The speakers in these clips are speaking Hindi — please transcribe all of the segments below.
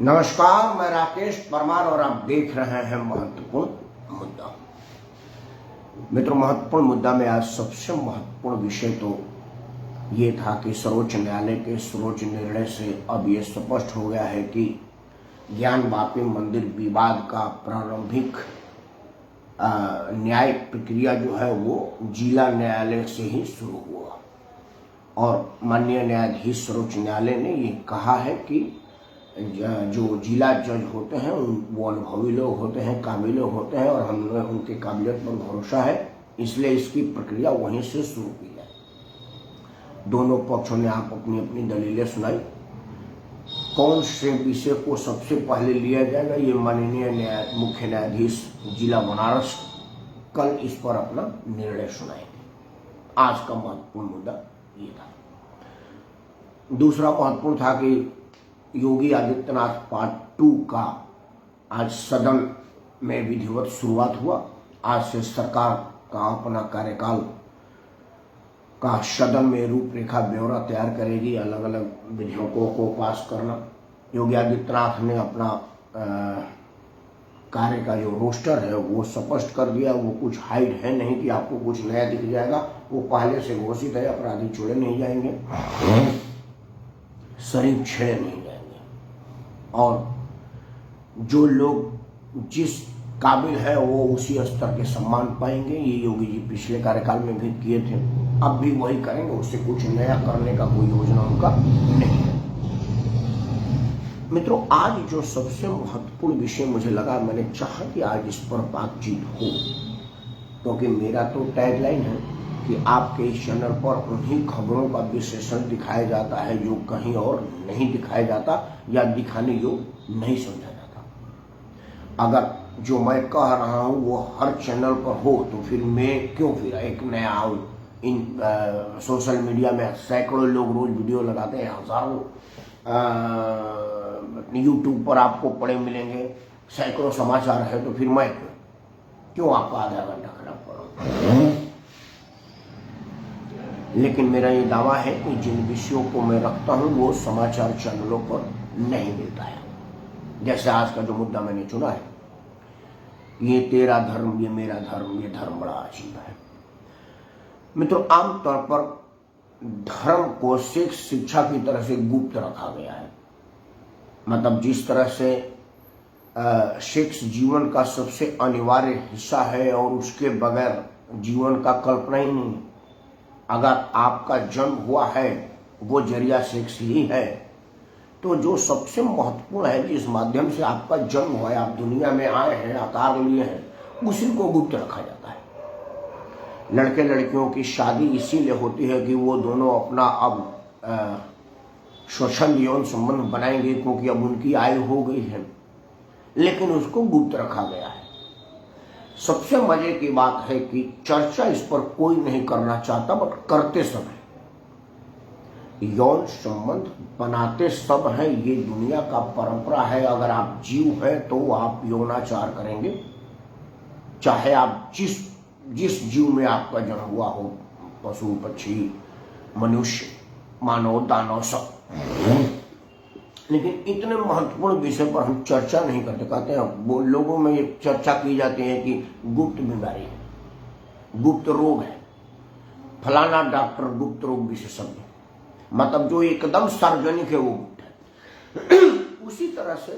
नमस्कार, मैं राकेश परमार और आप देख रहे हैं महत्वपूर्ण मुद्दा। मित्रों, महत्वपूर्ण मुद्दा में आज सबसे महत्वपूर्ण विषय तो ये था कि सर्वोच्च न्यायालय के सर्वोच्च निर्णय से अब ये स्पष्ट हो गया है कि ज्ञानवापी मंदिर विवाद का प्रारंभिक न्याय प्रक्रिया जो है वो जिला न्यायालय से ही शुरू हुआ और माननीय न्यायाधीश सर्वोच्च न्यायालय ने ये कहा है कि जो जिला जज होते हैं वो अनुभवी लोग होते हैं, काबिल लोग होते हैं और हमें उनके काबिलियत पर भरोसा है, इसलिए इसकी प्रक्रिया वहीं से शुरू की जाए। दोनों पक्षों ने आप अपनी अपनी दलीलें सुनाई। कौन से विषय को सबसे पहले लिया जाएगा, ये माननीय मुख्य न्यायाधीश जिला बनारस कल इस पर अपना निर्णय सुनाएंगे। आज का महत्वपूर्ण मुद्दा ये था। दूसरा महत्वपूर्ण था कि योगी आदित्यनाथ पार्ट 2 का आज सदन में विधिवत शुरुआत हुआ। आज से सरकार का अपना कार्यकाल का सदन में रूपरेखा ब्यौरा तैयार करेगी, अलग अलग विधेयकों को पास करना। योगी आदित्यनाथ ने अपना कार्य का जो रोस्टर है वो स्पष्ट कर दिया। वो कुछ हाइड है नहीं कि आपको कुछ नया दिख जाएगा, वो पहले से घोषित है। अपराधी छोड़े नहीं जाएंगे, शरीफ छेड़े नहीं जाएंगे और जो लोग जिस काबिल है वो उसी स्तर के सम्मान पाएंगे। ये योगी जी पिछले कार्यकाल में भी किए थे, अब भी वही करेंगे। उससे कुछ नया करने का कोई योजना उनका नहीं है। मित्रों, आज जो सबसे महत्वपूर्ण विषय मुझे लगा, मैंने चाहा कि आज इस पर बातचीत हो, क्योंकि मेरा तो टैगलाइन है कि आपके इस चैनल पर उन्हीं खबरों का विश्लेषण दिखाया जाता है जो कहीं और नहीं दिखाया जाता या दिखाने योग्य नहीं समझा जाता। अगर जो मैं कह रहा हूं वो हर चैनल पर हो तो फिर मैं क्यों फिर एक नया आऊं। इन सोशल मीडिया में सैकड़ों लोग रोज वीडियो लगाते हैं, हजारों यूट्यूब पर आपको पड़े मिलेंगे, सैकड़ों समाचार है, तो फिर मैं क्यों आपका आधा घंटा खराब करूं। लेकिन मेरा ये दावा है कि जिन विषयों को मैं रखता हूं वो समाचार चैनलों पर नहीं मिलता है। जैसे आज का जो मुद्दा मैंने चुना है, ये तेरा धर्म ये मेरा धर्म, ये धर्म बड़ा अजीब है। मित्रों, आमतौर पर धर्म को सिख शिक्षा की तरह से गुप्त रखा गया है। मतलब जिस तरह से सेक्स जीवन का सबसे अनिवार्य हिस्सा है और उसके बगैर जीवन का कल्पना ही नहीं है। अगर आपका जन्म हुआ है वो जरिया सेक्स ही है, तो जो सबसे महत्वपूर्ण है जिस माध्यम से आपका जन्म हुआ है, आप दुनिया में आए हैं, आकार लिए हैं, उसी को गुप्त रखा जाता है। लड़के लड़कियों की शादी इसीलिए होती है कि वो दोनों अपना अब स्वच्छंद यौन संबंध बनाएंगे, क्योंकि अब उनकी आयु हो गई है, लेकिन उसको गुप्त रखा गया है। सबसे मजे की बात है कि चर्चा इस पर कोई नहीं करना चाहता, बट करते सब है। यौन संबंध बनाते सब हैं, ये दुनिया का परंपरा है। अगर आप जीव हैं तो आप यौनाचार करेंगे, चाहे आप जिस जीव में आपका जन्म हुआ हो, पशु पक्षी मनुष्य मानव दानव सब। लेकिन इतने महत्वपूर्ण विषय पर हम चर्चा नहीं करते। कहते हैं वो लोगों में एक चर्चा की जाती है कि गुप्त बीमारी है, गुप्त रोग है, फलाना डॉक्टर गुप्त रोग विशेषज्ञ, मतलब जो एकदम सार्वजनिक है वो गुप्त है। उसी तरह से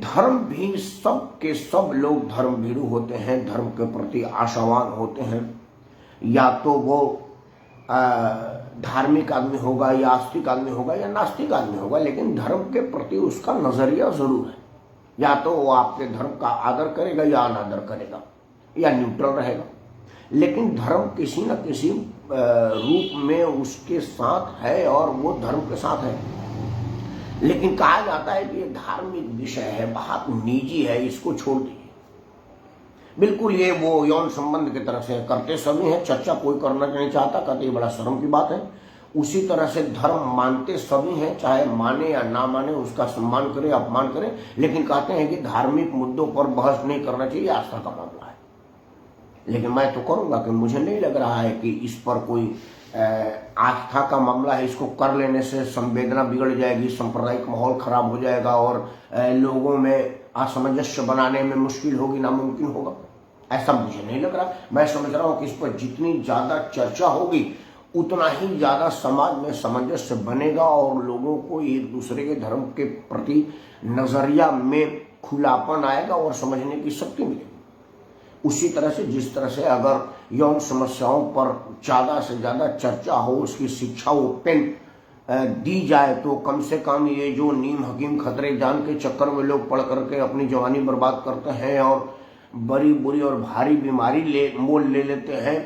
धर्म भी सब के सब लोग धर्म भीरू होते हैं, धर्म के प्रति आशावान होते हैं। या तो वो धार्मिक आदमी होगा या आस्तिक आदमी होगा या नास्तिक आदमी होगा, लेकिन धर्म के प्रति उसका नजरिया जरूर है। या तो वो आपके धर्म का आदर करेगा या अनादर करेगा या न्यूट्रल रहेगा, लेकिन धर्म किसी न किसी रूप में उसके साथ है और वो धर्म के साथ है। लेकिन कहा जाता है कि ये धार्मिक विषय है, बहुत निजी है, इसको छोड़ दीजिए। बिल्कुल ये वो यौन संबंध की तरफ से करते सभी हैं, चर्चा कोई करना नहीं चाहता, कहते ये बड़ा शर्म की बात है। उसी तरह से धर्म मानते सभी हैं, चाहे माने या ना माने, उसका सम्मान करे अपमान करे, लेकिन कहते हैं कि धार्मिक मुद्दों पर बहस नहीं करना चाहिए, आस्था का मामला है। लेकिन मैं तो करूंगा कि मुझे नहीं लग रहा है कि इस पर कोई आस्था का मामला है, इसको कर लेने से संवेदना बिगड़ जाएगी, सांप्रदायिक माहौल खराब हो जाएगा और लोगों में असमंजस्य बनाने में मुश्किल होगी, नामुमकिन होगा। ऐसा मुझे नहीं लग रहा। मैं समझ रहा हूं कि इस पर जितनी ज्यादा चर्चा होगी उतना ही ज्यादा समाज में सामंजस्य बनेगा और लोगों को एक दूसरे के धर्म के प्रति नजरिया में खुलापन आएगा और समझने की शक्ति मिलेगी। उसी तरह से जिस तरह से अगर यौन समस्याओं पर ज्यादा से ज्यादा चर्चा हो, उसकी शिक्षा ओपन दी जाए, तो कम से कम ये जो नीम हकीम खतरे जान के चक्कर में लोग पढ़ करके अपनी जवानी बर्बाद करते हैं और बड़ी बुरी और भारी बीमारी मोल ले लेते हैं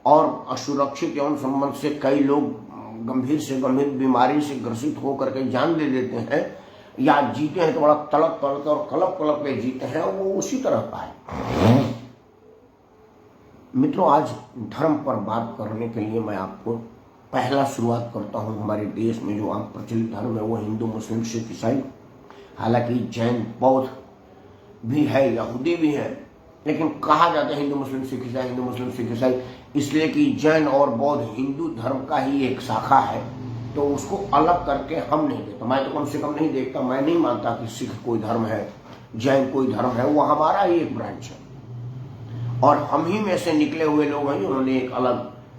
और असुरक्षित यौन संबंध से कई लोग गंभीर से गंभीर बीमारी से ग्रसित होकर के जान दे देते हैं या जीते हैं तो बड़ा तड़प तड़प और कलप कलप के जीते हैं, वो उसी तरह का है। मित्रों, आज धर्म पर बात करने के लिए मैं आपको पहला शुरुआत करता हूं। हमारे देश में जो आम प्रचलित धर्म है वो हिंदू, मुस्लिम, सिख, ईसाई, हालांकि जैन, बौद्ध भी है, यहूदी भी है, लेकिन कहा जाता है हिंदू मुस्लिम सिख ईसाई, हिंदू मुस्लिम सिख ईसाई इसलिए कि जैन और बौद्ध हिंदू धर्म का ही एक शाखा है, तो उसको अलग करके हम नहीं देखते। मैं तो कम से कम नहीं देखता, मैं नहीं मानता कि सिख कोई धर्म है, जैन कोई धर्म है, वो हमारा ही एक ब्रांच है और हम ही में से निकले हुए लोग हैं जिन्होंने एक अलग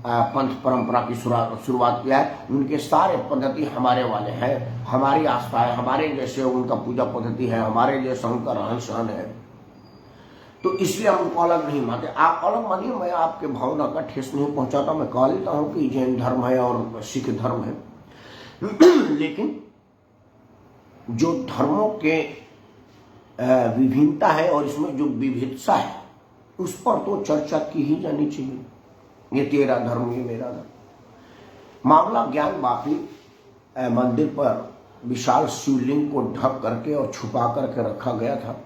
पंथ परंपरा की शुरुआत किया है। उनके सारे पद्धति हमारे वाले हैं, हमारी आस्था है, हमारे जैसे उनका पूजा पद्धति है, हमारे जैसा उनका रहन सहन है, तो इसलिए हम उनको अलग नहीं मानते। आप अलग मानिए, मैं आपके भावना का ठेस नहीं पहुंचाता। मैं कह लेता हूं कि जैन धर्म है और सिख धर्म है, लेकिन जो धर्मों के विभिन्नता है और इसमें जो विविधता है उस पर तो चर्चा की ही जानी चाहिए। ये तेरा धर्म, ये मेरा धर्म। मामला ज्ञान बापी मंदिर पर विशाल शिवलिंग को ढक करके और छुपा करके रखा गया था।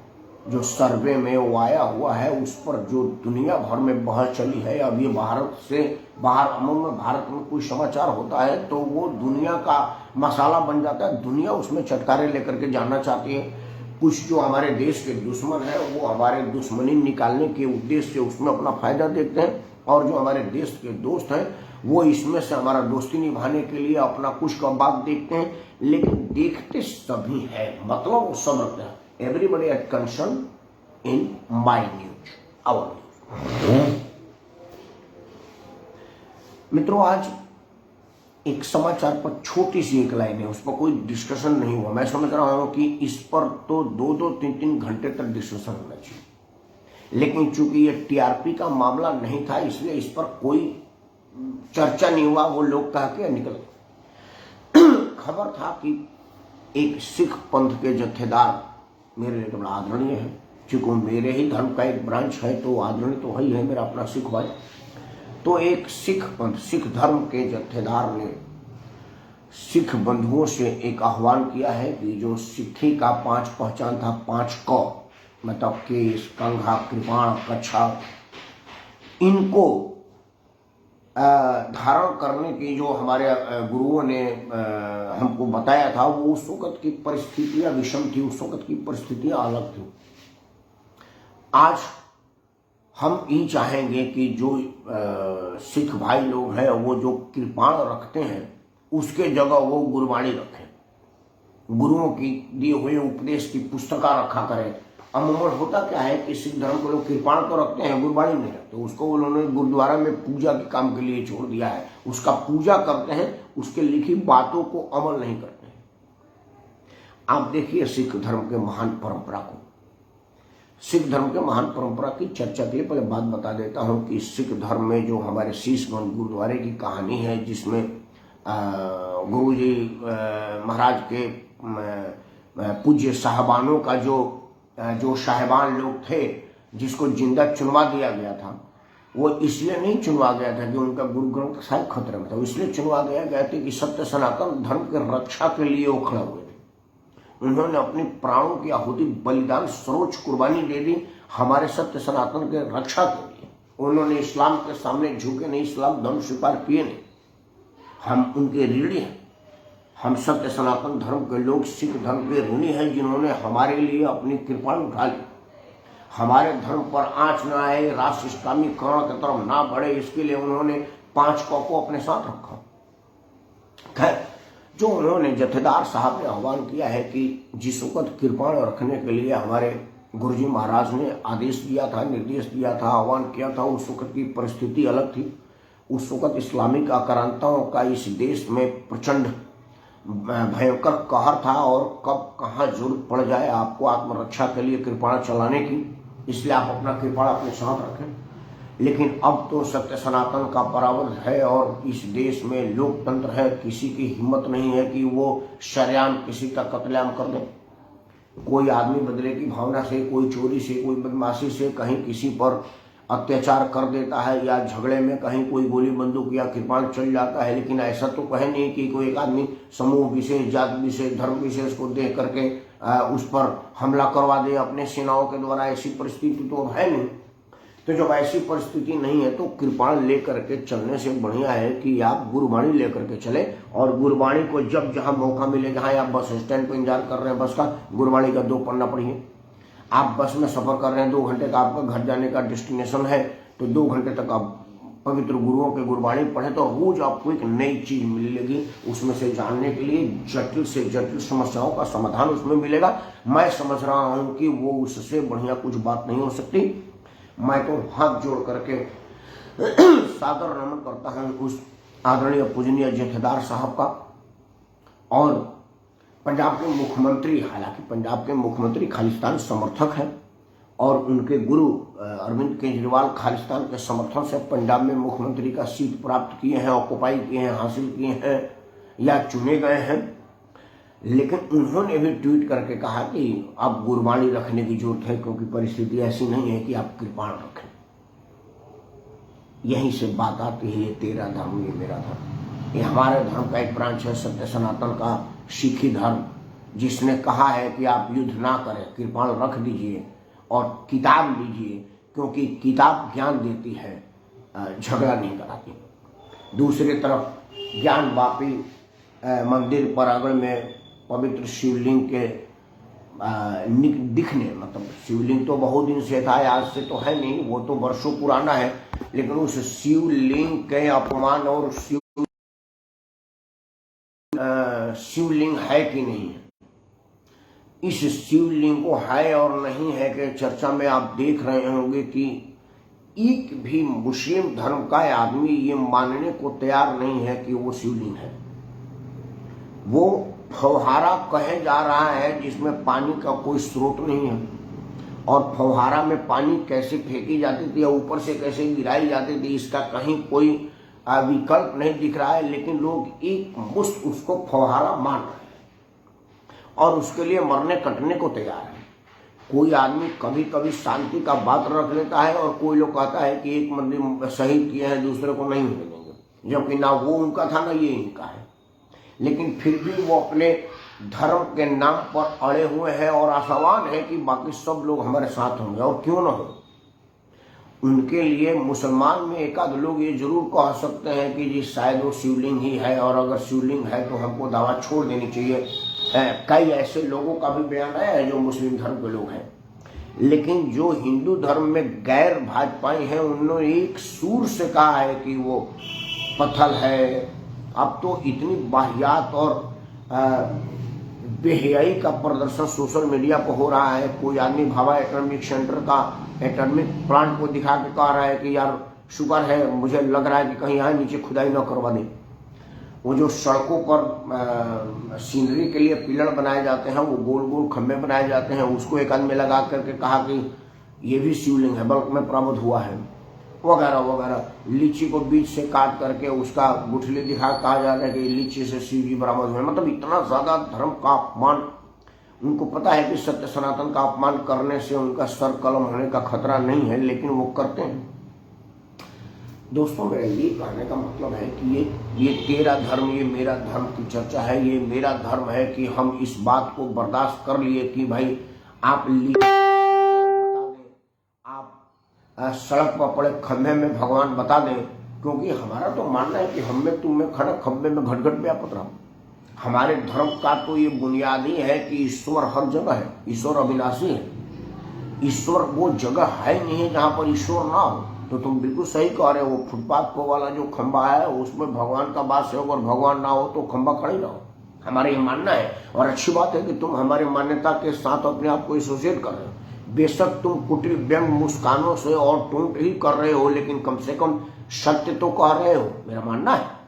जो सर्वे में वो आया हुआ है उस पर जो दुनिया भर में बहस चली है। अब ये भारत से बाहर, अमूमन भारत में कोई समाचार होता है तो वो दुनिया का मसाला बन जाता है, दुनिया उसमें चटकारे लेकर के जानना चाहती है। कुछ जो हमारे देश के दुश्मन है वो हमारे दुश्मनी निकालने के उद्देश्य से उसमें अपना फायदा देखते हैं और जो हमारे देश के दोस्त हैं वो इसमें से हमारा दोस्ती निभाने के लिए अपना कुछ का बात देखते हैं, लेकिन देखते सभी है, मतलब वो सब रखते हैं। Everybody at concern in my news, our news. मित्रों, आज एक समाचार पर छोटी सी एक लाइन है, उस पर कोई डिस्कशन नहीं हुआ। मैं समझ रहा हूं कि इस पर तो 2-2, 3-3 घंटे तक डिस्कशन होना चाहिए, लेकिन चूंकि ये टीआरपी का मामला नहीं था इसलिए इस पर कोई चर्चा नहीं हुआ। वो लोग कह के निकल गए। खबर था कि एक सिख पंथ के जत्थेदार, मेरे लिए तो बड़ा आदरणीय है, चूंकि मेरे ही धर्म का एक ब्रांच है तो आदरणीय तो ही है मेरा अपना सिख भाई। तो एक सिख पंथ, सिख धर्म के जत्थेदार ने सिख बंधुओं से एक आह्वान किया है कि जो सिक्खी का 5 पहचान था, 5 क, मतलब केस, कंघा, कृपाण, कच्छा, इनको धारण करने की जो हमारे गुरुओं ने हमको बताया था, वो उस वक्त की परिस्थितियां विषम थी, उस वक्त की परिस्थितियां अलग थी। आज हम ये चाहेंगे कि जो सिख भाई लोग हैं वो जो कृपाण रखते हैं उसके जगह वो गुरबाणी रखें, गुरुओं की दिए हुए उपदेश की पुस्तका रखा करें। अमूमन होता क्या है कि सिख धर्म को लोग कृपाण तो रखते हैं, गुरबाणी नहीं रखते। उसको उन्होंने गुरुद्वारा में पूजा के काम के लिए छोड़ दिया है, उसका पूजा करते हैं, उसके लिखी बातों को अमल नहीं करते हैं। आप देखिए सिख धर्म के महान परंपरा को, सिख धर्म के महान परंपरा की चर्चा के लिए पहले बात बता देता हूं कि सिख धर्म में जो हमारे शीशगंज गुरुद्वारे की कहानी है, जिसमें गुरु जी महाराज के पूज्य साहबानों का जो साहिबान लोग थे जिसको जिंदा चुनवा दिया गया था, वो इसलिए नहीं चुनवा गया था कि उनका गुरु ग्रंथ साहिब खतरे में था, इसलिए चुनवा गया था कि सत्य सनातन धर्म के रक्षा के लिए वो खड़े हुए थे। उन्होंने अपनी प्राणों की आहुति, बलिदान, सर्वोच्च कुर्बानी दे दी हमारे सत्य सनातन के रक्षा के लिए। उन्होंने इस्लाम के सामने झुके नहीं, इस्लाम धर्म स्वीकार किए नहीं। हम उनके ऋणी हैं, हम सत्य सनातन धर्म के लोग सिख धर्म के ऋणी हैं जिन्होंने हमारे लिए अपनी कृपा उठा ली। हमारे धर्म पर आंच न आए, राष्ट्र इस्लामीकरण की तरफ ना बढ़े, इसके लिए उन्होंने 5 को अपने साथ रखा। खैर, जो उन्होंने जथेदार साहब ने आह्वान किया है कि जिस वक्त कृपाण रखने के लिए हमारे गुरुजी महाराज ने आदेश दिया था, निर्देश दिया था, आह्वान किया था, उस वक्त की परिस्थिति अलग थी। उस वक्त इस्लामिक आक्रांताओं का इस देश में प्रचंड भयंकर कहर था और कब कहाँ जरूरत पड़ जाए आपको आत्मरक्षा के लिए कृपाण चलाने की, इसलिए आप अपना कृपाण अपने साथ रखें। लेकिन अब तो सत्य सनातन का परावर्त है और इस देश में लोकतंत्र है, किसी की हिम्मत नहीं है कि वो शरेआम किसी का कत्लेआम कर दे। कोई आदमी बदले की भावना से, कोई चोरी से, कोई बदमाशी से कहीं किसी पर अत्याचार कर देता है या झगड़े में कहीं कोई गोली बंदूक या कृपाण चल जाता है, लेकिन ऐसा तो कहे नहीं कि कोई एक आदमी समूह विशेष, जाति विशेष, धर्म विशेष को देख करके उस पर हमला करवा दे अपने सेनाओं के द्वारा। ऐसी परिस्थिति तो है नहीं। तो जब ऐसी परिस्थिति नहीं है तो कृपाण लेकर के चलने से बढ़िया है कि आप गुरबाणी लेकर के चले और गुरबाणी को जब जहां मौका मिले, जहां आप बस स्टैंड पर इंतजार कर रहे हैं बस का, गुरबाणी का 2 पन्ना पढ़िए। आप बस में सफर कर रहे हैं, 2 घंटे का आपका घर जाने का डेस्टिनेशन है, तो 2 घंटे तक आप पवित्र गुरुओं के गुरबाणी पढ़े तो रोज आपको एक नई चीज मिलेगी। उसमें से जानने के लिए जटिल से जटिल समस्याओं का समाधान उसमें मिलेगा। मैं समझ रहा हूं कि वो उससे बढ़िया कुछ बात नहीं हो सकती। मैं तो हाथ जोड़ करके सादर नमन करता हूं उस आदरणीय पूजनीय जथेदार साहब का। और पंजाब के मुख्यमंत्री, हालांकि पंजाब के मुख्यमंत्री खालिस्तान समर्थक हैं और उनके गुरु अरविंद केजरीवाल खालिस्तान के समर्थन से पंजाब में मुख्यमंत्री का सीट प्राप्त किए हैं, ऑक्युपाई किए हैं, हासिल किए हैं या चुने गए हैं। लेकिन उन्होंने भी ट्वीट करके कहा कि अब गुरबाणी रखने की जरूरत है क्योंकि परिस्थिति ऐसी नहीं है कि आप कृपाण रखें। यहीं से बात आती है, ये तेरा धर्म ये मेरा धर्म। ये हमारे धर्म का एक ब्रांच है, सत्य सनातन का सिखी धर्म, जिसने कहा है कि आप युद्ध ना करें, कृपाण रख दीजिए और किताब लीजिए, क्योंकि किताब ज्ञान देती है, झगड़ा नहीं कराती। दूसरी तरफ ज्ञान वापी मंदिर परागण में पवित्र शिवलिंग के दिखने, मतलब शिवलिंग तो बहुत दिन से था, आज से तो है नहीं, वो तो वर्षों पुराना है, लेकिन उस शिवलिंग के अपमान और शिवलिंग है कि नहीं है, इस शिवलिंग को है और नहीं है के चर्चा में आप देख रहे होंगे कि एक भी मुस्लिम धर्म का आदमी ये मानने को तैयार नहीं है कि वो शिवलिंग है। वो फव्वारा कहे जा रहा है जिसमें पानी का कोई स्रोत नहीं है, और फव्वारा में पानी कैसे फेंकी जाती थी या ऊपर से कैसे गिराई जाती थी इसका कहीं कोई विकल्प नहीं दिख रहा है। लेकिन लोग एक मुश्त उसको फव्वारा मान रहे हैं और उसके लिए मरने कटने को तैयार है। कोई आदमी कभी कभी शांति का बात रख लेता है और कोई लोग कहता है कि एक मंदिर शहीद किए हैं दूसरे को नहीं होने देंगे, जबकि ना वो उनका था ना ये इनका है। लेकिन फिर भी वो अपने धर्म के नाम पर अड़े हुए हैं और आशावान है कि बाकी सब लोग हमारे साथ होंगे, और क्यों ना हो। उनके लिए मुसलमान में एकाध लोग ये जरूर कह सकते हैं कि जी शायद वो शिवलिंग ही है, और अगर शिवलिंग है तो हमको दावा छोड़ देनी चाहिए। कई ऐसे लोगों का भी बयान आया है जो मुस्लिम धर्म के लोग हैं। लेकिन जो हिंदू धर्म में गैर भाजपाई हैं उन्होंने एक सूर से कहा है कि वो पत्थर है। अब तो इतनी वाहियात और बेहयाई का प्रदर्शन सोशल मीडिया पर हो रहा है। कोई आदमी भाभा एटॉमिक सेंटर का एटॉमिक प्लांट को दिखा के कह रहा है कि यार शुक्र है, मुझे लग रहा है कि कहीं यहाँ नीचे खुदाई न करवा दे। वो जो सड़कों पर सीनरी के लिए पिलर बनाए जाते हैं, वो गोल गोल खंभे बनाए जाते हैं, उसको एक आदमी लगा करके कहा कि ये भी शिवलिंग है, बल्कि में प्राप्त हुआ है, वगैरह वगैरह। लीची को बीच से काट करके उसका गुठली दिखा, कहा जा रहा है कि लीची से शिव जी बरामद हुए। मतलब इतना ज्यादा धर्म का अपमान। उनको पता है कि सत्य सनातन का अपमान करने से उनका सर कलम होने का खतरा नहीं है, लेकिन वो करते हैं। दोस्तों, मेरा ये कहने का मतलब है कि ये तेरा धर्म ये मेरा धर्म की चर्चा है। ये मेरा धर्म है कि हम इस बात को बर्दाश्त कर लिए कि भाई आप बता दें, आप सड़क पर पड़े खंभे में भगवान बता दें, क्योंकि हमारा तो मानना है कि हम में तुम में खड़ा खंभे में घट-घट व्यापक रहा। हमारे धर्म का तो ये बुनियादी है कि ईश्वर हर जगह है, ईश्वर अविनाशी है। ईश्वर वो जगह है नहीं है जहां पर ईश्वर ना हो। तो तुम बिल्कुल सही कह रहे हो। वो फुटपाथ पर वाला जो खंबा है उसमें भगवान का वास है, और भगवान ना हो तो खंबा खड़े ना हो, हमारा ये मानना है। और अच्छी बात है कि तुम हमारी मान्यता के साथ अपने आप को एसोसिएट कर रहे हो। बेशक तुम कुटिल व्यंग मुस्कानों से और टोंट ही कर रहे हो, लेकिन कम से कम सत्य तो कह रहे हो, मेरा मानना है।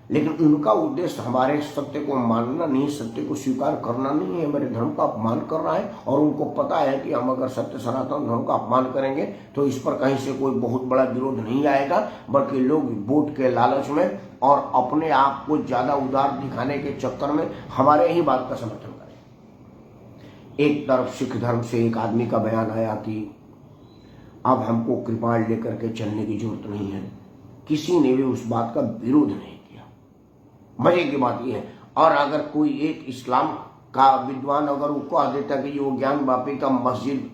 लेकिन उनका उद्देश्य हमारे सत्य को मानना नहीं, सत्य को स्वीकार करना नहीं है, मेरे धर्म का अपमान करना है। और उनको पता है कि हम अगर सत्य सनातन धर्म का अपमान करेंगे तो इस पर कहीं से कोई बहुत बड़ा विरोध नहीं आएगा, बल्कि लोग वोट के लालच में और अपने आप को ज्यादा उदार दिखाने के चक्कर में हमारे ही बात का समर्थन करें। एक तरफ सिख धर्म से एक आदमी का बयान आया कि अब हमको कृपाण लेकर के चलने की जरूरत नहीं है, किसी ने भी उस बात का विरोध नहीं किया। मजे की बात यह है। और अगर कोई एक इस्लाम का विद्वान अगर वो कह देता कि वो ज्ञान वापी का मस्जिद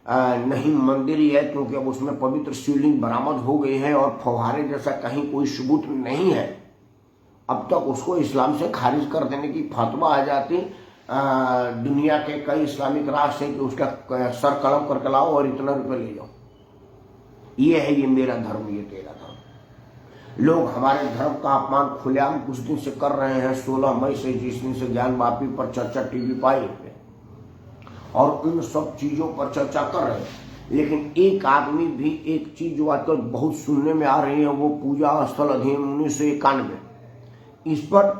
नहीं मंदिर ही है, क्योंकि अब उसमें पवित्र शिवलिंग बरामद हो गई है और फव्वारे जैसा कहीं कोई सबूत नहीं है, अब तक उसको इस्लाम से खारिज कर देने की फतवा आ जाती दुनिया के कई इस्लामिक राष्ट्र से कि उसका सर कलम करके लाओ और इतना रुपये ले जाओ। ये है ये मेरा धर्म, ये तेरा धर्म। लोग हमारे धर्म का अपमान खुलेआम कुछ दिन से कर रहे हैं। 16 मई से जिस दिन से ज्ञान वापी पर चर्चा टीवी पाई पे और उन सब चीजों पर चर्चा कर रहे हैं। लेकिन एक आदमी भी एक चीज जो आजकल बहुत सुनने में आ रही है, वो पूजा स्थल अधिनियम 1991, इस पर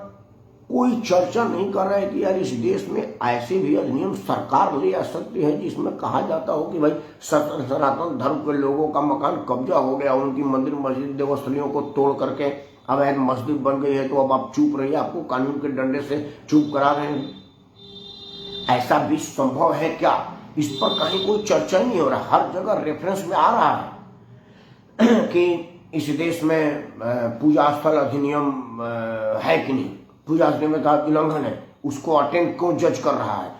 कोई चर्चा नहीं कर रहा है कि यार इस देश में ऐसे भी अधिनियम सरकार ले आ सकती है जिसमें कहा जाता हो कि भाई सनातन धर्म के लोगों का मकान कब्जा हो गया, उनकी मंदिर मस्जिद देवस्थलियों को तोड़ करके अवैध मस्जिद बन गई है, तो अब आप चुप रहिए, आपको कानून के डंडे से चुप करा रहे हैं। ऐसा भी संभव है क्या? इस पर कहीं कोई चर्चा नहीं हो रहा। हर जगह रेफरेंस में आ रहा है कि इस देश में पूजा स्थल अधिनियम है कि नहीं, पूजा अधिनियम का उल्लंघन है, उसको अटेंड क्यों जज कर रहा है।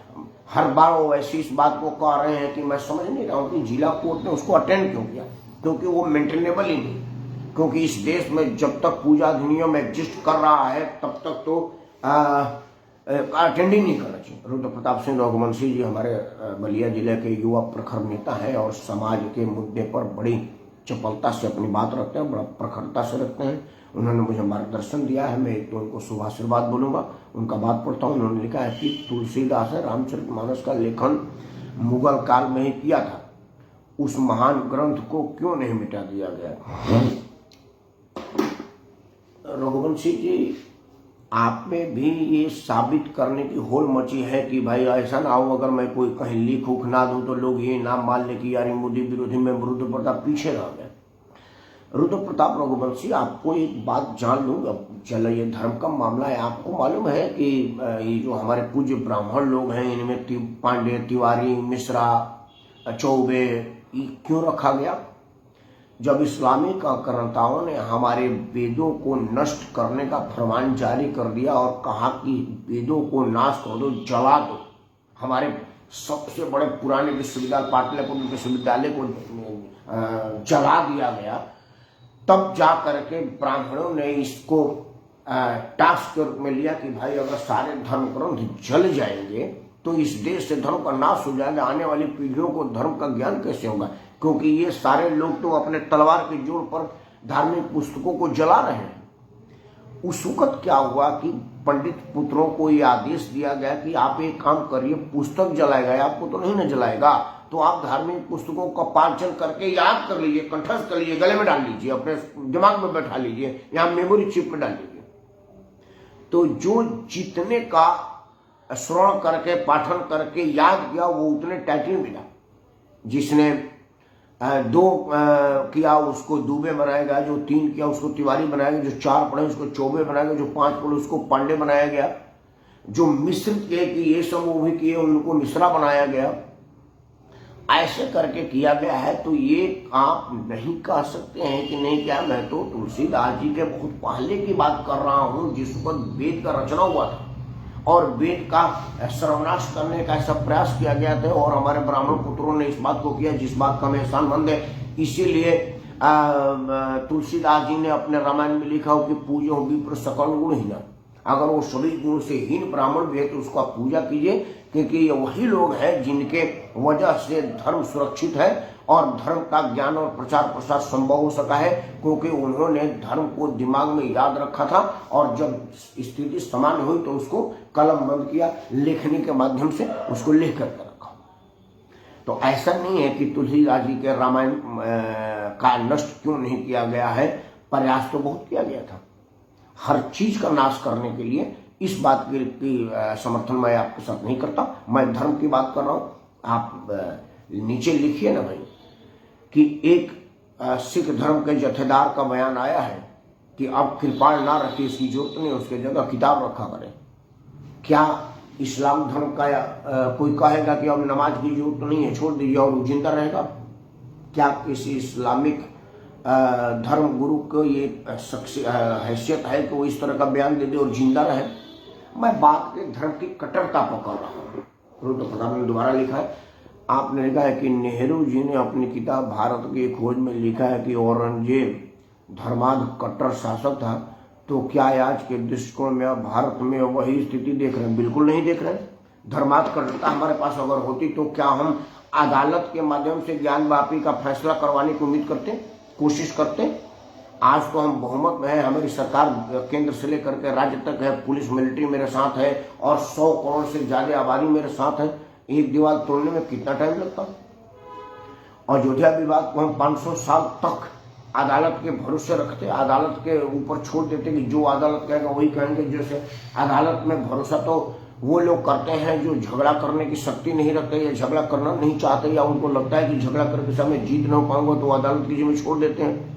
हर बार वो ऐसी इस बात को कह रहे हैं कि मैं समझ नहीं रहा हूं कि जिला कोर्ट ने उसको अटेंड क्यों किया, क्योंकि वो मेंटेनेबल ही नहीं। क्योंकि इस देश में जब तक पूजा अधिनियम एग्जिस्ट कर रहा है तब तक तो अटेंड ही नहीं करना चाहिए। रुद्र प्रताप सिंह रघुवंशी जी हमारे बलिया जिले के युवा प्रखर नेता हैं और समाज के मुद्दे पर बड़ी चपलता से अपनी बात रखते हैं, बड़ा प्रखरता से रखते हैं। उन्होंने मुझे मार्गदर्शन दिया है, मैं एक तो उनको शुभ आशीर्वाद बोलूंगा। उनका बात पढ़ता हूँ। उन्होंने लिखा है कि तुलसीदास ने रामचरितमानस का लेखन मुगल काल में ही किया था, उस महान ग्रंथ को क्यों नहीं मिटा दिया गया। रघुवंशी जी, आप में भी ये साबित करने की होल मची है कि भाई ऐसा ना हो अगर मैं कोई कहीं लिख उख ना दूं तो लोग ये नाम मान ले कि यार मोदी विरोधी में रुद्र प्रताप पीछे रह गए। रुद्र प्रताप रघुवंशी, आपको एक बात जान लूँ, चलो ये धर्म का मामला है, आपको मालूम है कि ये जो हमारे पूज्य ब्राह्मण लोग हैं इनमें पांडे, तिवारी, मिश्रा, चौबे, ये क्यों रखा गया? जब इस्लामिक आक्रांताओं ने हमारे वेदों को नष्ट करने का फरमान जारी कर दिया और कहा कि वेदों को नाश कर दो, जला दो, हमारे सबसे बड़े पुराने विश्वविद्यालय पाटलिपुत्र विश्वविद्यालय को जला दिया गया, तब जा करके ब्राह्मणों ने इसको टास्क के रूप में लिया कि भाई अगर सारे धर्म ग्रंथ जल जाएंगे तो इस देश से धर्म का नाश हो जाएगा, आने वाली पीढ़ियों को धर्म का ज्ञान कैसे होगा? क्योंकि ये सारे लोग तो अपने तलवार के जोर पर धार्मिक पुस्तकों को जला रहे हैं। उस वक्त क्या हुआ कि पंडित पुत्रों को ये आदेश दिया गया कि आप एक काम करिए, पुस्तक जलाएगा, आपको तो नहीं न जलाएगा, तो आप धार्मिक पुस्तकों का पाठन करके याद कर लीजिए, कंठस्थ कर लीजिए, गले में डाल लीजिए, अपने दिमाग में बैठा लीजिए, यहाँ मेमोरी चिप में डाल लीजिए। तो जो जितने का श्रवण करके पाठन करके याद किया वो उतने टाइटल मिला। जिसने 2 किया उसको दुबे बनाया गया, जो 3 किया उसको तिवारी बनाया गया, जो 4 पढ़े उसको चौबे बनाया गया, जो 5 पढ़े उसको पांडे बनाया गया, जो मिश्रित किए कि ये सब वो भी किए उनको मिश्रा बनाया गया। ऐसे करके किया गया है। तो ये आप नहीं कह सकते हैं कि नहीं क्या। मैं तो तुलसीदास जी के बहुत पहले की बात कर रहा हूं जिस वक्त वेद का रचना हुआ था और वेद का सर्वनाश करने का ऐसा प्रयास किया गया था, और हमारे ब्राह्मण पुत्रों ने इस बात को किया जिस बात का हमें एहसानमंद है। इसीलिए तुलसीदास जी ने अपने रामायण में लिखा हो कि पूजो विप्र सकल गुणहीन। अगर वो सभी गुण से हीन ब्राह्मण भी है तो उसका पूजा कीजिए, क्योंकि ये वही लोग हैं जिनके वजह से धर्म सुरक्षित है और धर्म का ज्ञान और प्रचार प्रसार संभव हो सका है, क्योंकि उन्होंने धर्म को दिमाग में याद रखा था और जब स्थिति समान हुई तो उसको कलम बंद किया, लेखनी के माध्यम से उसको लिख करके रखा। तो ऐसा नहीं है कि तुलसीदास जी के रामायण का नष्ट क्यों नहीं किया गया है, प्रयास तो बहुत किया गया था हर चीज का नाश करने के लिए। इस बात की समर्थन मैं आपके साथ नहीं करता, मैं धर्म की बात कर रहा हूं। आप नीचे लिखिए ना भाई कि एक सिख धर्म के जथेदार का बयान आया है कि अब कृपाण ना रखिए, इसकी जरूरत नहीं, उसके जगह किताब रखा करें। क्या इस्लाम धर्म का कोई कहेगा कि अब नमाज की जरूरत नहीं है, छोड़ दीजिए और वो जिंदा रहेगा? क्या किसी इस्लामिक धर्म गुरु को ये हैसियत है कि वो इस तरह का बयान दे दे और जिंदा रहे? मैं बात के धर्म की कट्टरता पकड़ रहा हूँ। रुद्र प्रताप ने दोबारा लिखा है, आपने लिखा है कि नेहरू जी ने अपनी किताब भारत की खोज में लिखा है कि औरंगजेब धर्मांध कट्टर शासक था, तो क्या आज के दृष्टिकोण में अब भारत में वही स्थिति देख रहे हैं? बिल्कुल नहीं देख रहे हैं। धर्मांध कट्टरता हमारे पास अगर होती तो क्या हम अदालत के माध्यम से ज्ञानवापी का फैसला करवाने की उम्मीद करते, कोशिश करते? आज तो हम बहुमत में है, हमारी सरकार केंद्र से लेकर के राज्य तक है, पुलिस मिलिट्री मेरे साथ है और 100 करोड़ से ज्यादा आबादी मेरे साथ है। एक दीवार तोड़ने में कितना टाइम लगता? अयोध्या विवाद को हम 500 साल तक अदालत के भरोसे रखते, अदालत के ऊपर छोड़ देते कि जो अदालत कहेगा वही कहेंगे। जैसे अदालत में भरोसा तो वो लोग करते हैं जो झगड़ा करने की शक्ति नहीं रखते या झगड़ा करना नहीं चाहते, या उनको लगता है कि झगड़ा करके समय जीत न पाऊंगा तो अदालत की जिम्मे छोड़ देते हैं।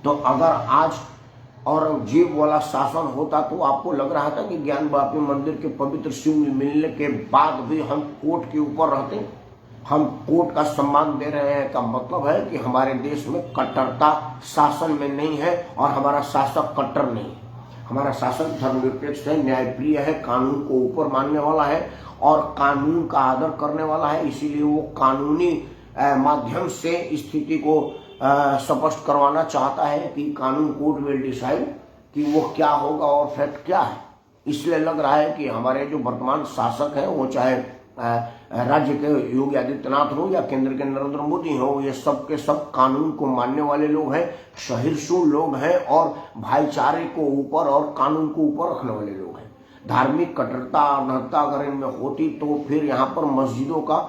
तो अगर आज औरंगजेब वाला शासन होता तो आपको लग रहा था कि ज्ञानवापी मंदिर के पवित्र शिव मिलने के बाद भी हम कोर्ट के ऊपर रहते? हम कोर्ट का सम्मान दे रहे हैं का मतलब है कि हमारे देश में कट्टरता शासन में नहीं है और हमारा शासक कट्टर नहीं है। हमारा शासक धर्मनिरपेक्ष है, न्यायप्रिय है, कानून को ऊपर मानने वाला है और कानून का आदर करने वाला है। इसीलिए वो कानूनी माध्यम से स्थिति को स्पष्ट करवाना चाहता है कि कानून कोर्ट विल डिसाइड कि वो क्या होगा और फैक्ट क्या है। इसलिए लग रहा है कि हमारे जो वर्तमान शासक हैं, वो चाहे राज्य के योगी आदित्यनाथ हो या केंद्र के नरेंद्र मोदी हो, ये सब के सब कानून को मानने वाले लोग हैं, सहिष्णु लोग हैं और भाईचारे को ऊपर और कानून को ऊपर रखने वाले लोग हैं। धार्मिक कट्टरता अनहत्ता अगर इनमें होती तो फिर यहाँ पर मस्जिदों का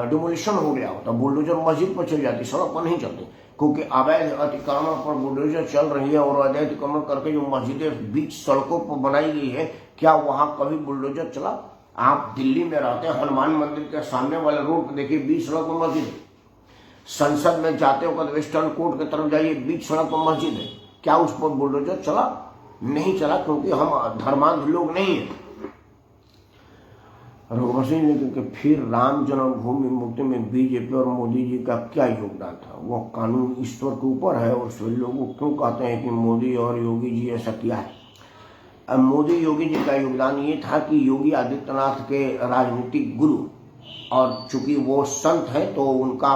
डिमोलिशन हो गया होता, बुलडोजर मस्जिद पर चल जाती, सड़क पर नहीं चलती, क्योंकि अवैध अतिक्रमण पर बुलडोजर चल रही है और अवैध अतिक्रमण करके जो मस्जिदें बीच सड़कों पर बनाई गई है, क्या वहां कभी बुलडोजर चला? आप दिल्ली में रहते हैं, हनुमान मंदिर के सामने वाले रोड पर देखिए बीच सड़क पर मस्जिद है। संसद में जाते हो तो वेस्टर्न कोर्ट की तरफ जाइए, बीच सड़क पर मस्जिद है, क्या उस पर बुलडोजर चला? नहीं चला, क्योंकि हम धर्मांध लोग नहीं है। रघुवर सिंह ने क्योंकि फिर राम जन्मभूमि मुक्ति में बीजेपी और मोदी जी का क्या योगदान था? वो कानून ईश्वर के ऊपर है और सभी लोग क्यों कहते हैं कि मोदी और योगी जी ऐसा किया है? अब मोदी योगी जी का योगदान ये था कि योगी आदित्यनाथ के राजनीतिक गुरु, और चूंकि वो संत है तो उनका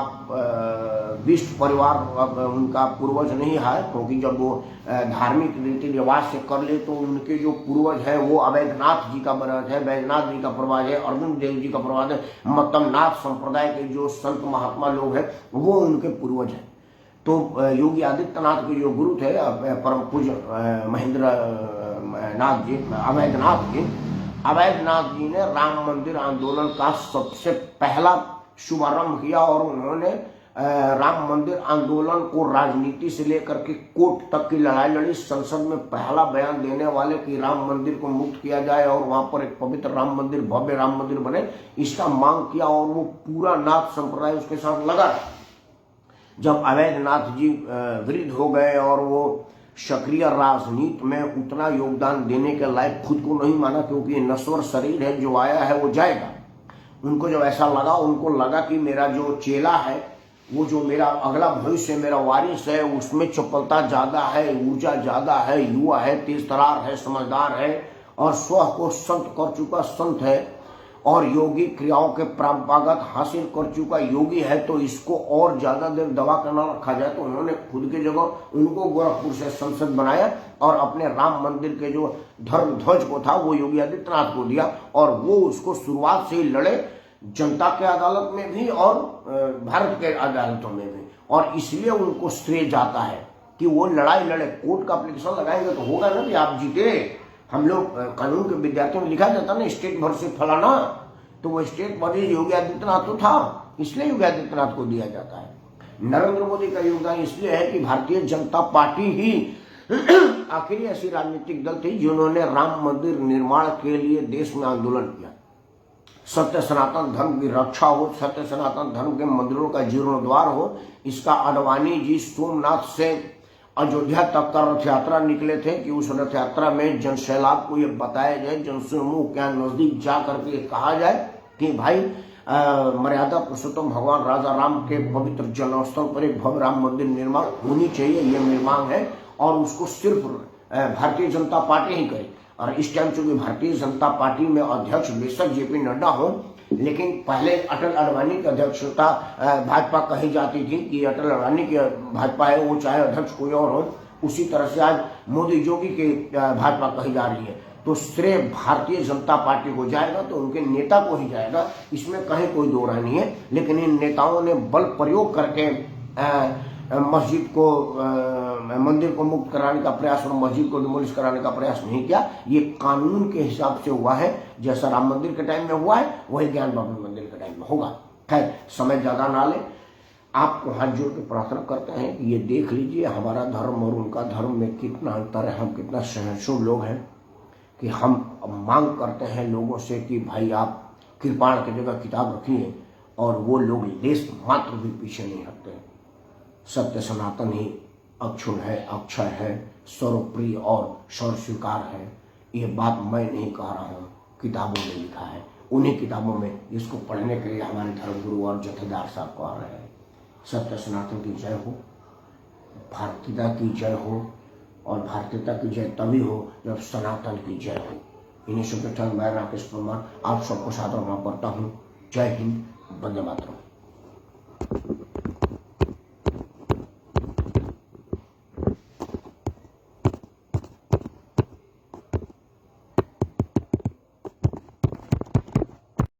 विष्ट परिवार उनका पूर्वज नहीं है, क्योंकि जब वो धार्मिक रीति रिवाज से कर ले तो उनके जो पूर्वज है वो अवैधनाथ जी का वंश है, वैद्यनाथ जी का प्रवाज है, अर्जुन देव जी का प्रवाज है, मतमनाथ संप्रदाय के जो संत महात्मा लोग हैं वो उनके पूर्वज हैं। तो योगी आदित्यनाथ के जो गुरु थे परम पूज्य महेंद्र नाथ जी, अवैधनाथ जी ने राम मंदिर आंदोलन का सबसे पहला शुभारंभ किया और उन्होंने राम मंदिर आंदोलन को राजनीति से लेकर के कोर्ट तक की लड़ाई लड़ी। संसद में पहला बयान देने वाले कि राम मंदिर को मुक्त किया जाए और वहां पर एक पवित्र राम मंदिर, भव्य राम मंदिर बने, इसका मांग किया और वो पूरा नाथ संप्रदाय उसके साथ लगा। जब अवैधनाथ जी वृद्ध हो गए और वो सक्रिय राजनीति में उतना योगदान देने के लायक खुद को नहीं माना, क्योंकि ये नश्वर शरीर है, जो आया है वो जाएगा। उनको जब ऐसा लगा, उनको लगा कि मेरा जो चेला है, वो जो मेरा अगला भविष्य मेरा वारिस है, उसमें चपलता ज्यादा है, ऊर्जा ज्यादा है, युवा है, तेज तरार है, समझदार है और स्व को संत कर चुका संत है और योगी क्रियाओं के परंपरागत हासिल कर चुका योगी है, तो इसको और ज्यादा देर दबा कर न रखा जाए। तो उन्होंने खुद की जगह उनको गोरखपुर से संसद बनाया और अपने राम मंदिर के जो धर्म ध्वज को था वो योगी आदित्यनाथ को दिया, और वो उसको शुरुआत से ही लड़े, जनता के अदालत में भी और भारत के अदालतों में भी, और इसलिए उनको श्रेय जाता है कि वो लड़ाई लड़े। कोर्ट का एप्लीकेशन लगाएंगे तो होगा ना कि आप जीते। हम लोग कानून के विद्यार्थियों में लिखा जाता ना स्टेट भर से फलाना, तो वो स्टेट भर योगी आदित्यनाथ तो था, इसलिए योगी आदित्यनाथ को दिया जाता है। नरेंद्र मोदी का योगदान इसलिए है कि भारतीय जनता पार्टी ही आखिरी ऐसी राजनीतिक दल थी जिन्होंने राम मंदिर निर्माण के लिए देश में आंदोलन किया। सत्य सनातन धर्म की रक्षा हो, सत्य सनातन धर्म के मंदिरों का जीर्णोद्धार हो, इसका अडवाणी जी सोमनाथ से अयोध्या तक का रथ यात्रा निकले थे कि उस रथ यात्रा में जनसैलाब को ये बताया जाए, जनसमूह के नजदीक जा करके कहा जाए कि भाई मर्यादा पुरुषोत्तम भगवान राजा राम के पवित्र जन्मस्थल पर एक भव्य राम मंदिर निर्माण होनी चाहिए, ये मेरी मांग है, और उसको सिर्फ भारतीय जनता पार्टी ही करे। और इस टाइम चूंकि भारतीय जनता पार्टी में अध्यक्ष बेशक जेपी नड्डा हो, लेकिन पहले अटल अडवाणी की अध्यक्षता भाजपा कही जाती थी कि अटल अडवाणी की भाजपा है, वो चाहे अध्यक्ष कोई और हो, उसी तरह से आज मोदी योगी की भाजपा कही जा रही है। तो श्रेय भारतीय जनता पार्टी को जाएगा, तो उनके नेता को ही जाएगा, इसमें कहीं कोई दो राय नहीं है। लेकिन इन नेताओं ने बल प्रयोग करके मस्जिद को मंदिर को मुक्त कराने का प्रयास और मस्जिद को डिमोलिश कराने का प्रयास नहीं किया। ये कानून के हिसाब से हुआ है, जैसा राम मंदिर के टाइम में हुआ है वही ज्ञान बापू मंदिर के टाइम में होगा। खैर, समय ज्यादा ना ले, आपको हाथ जोड़ के प्रार्थना करते हैं कि ये देख लीजिए हमारा धर्म और उनका धर्म में कितना अंतर है, हम कितना सहनशील लोग हैं कि हम मांग करते हैं लोगों से कि भाई आप कृपाण की जगह किताब रखिए, और वो लोग लेस मात्र भी पीछे नहीं हटते। सत्य सनातन ही अक्षुण है, अक्षय है, सर्वप्रिय और सर्वस्वीकार है। ये बात मैं नहीं कह रहा हूँ, किताबों में लिखा है। उन्हीं किताबों में इसको पढ़ने के लिए हमारे धर्मगुरु और जथेदार साहब कह रहे हैं। सत्य सनातन की जय हो, भारतीयता की जय हो, और भारतीयता की जय तभी हो जब सनातन की जय हो। इन्हीं शुभकामनाएं मैं राकेश परमार आप सबको सादर करता हूँ। जय हिंद, वंदे मातरम।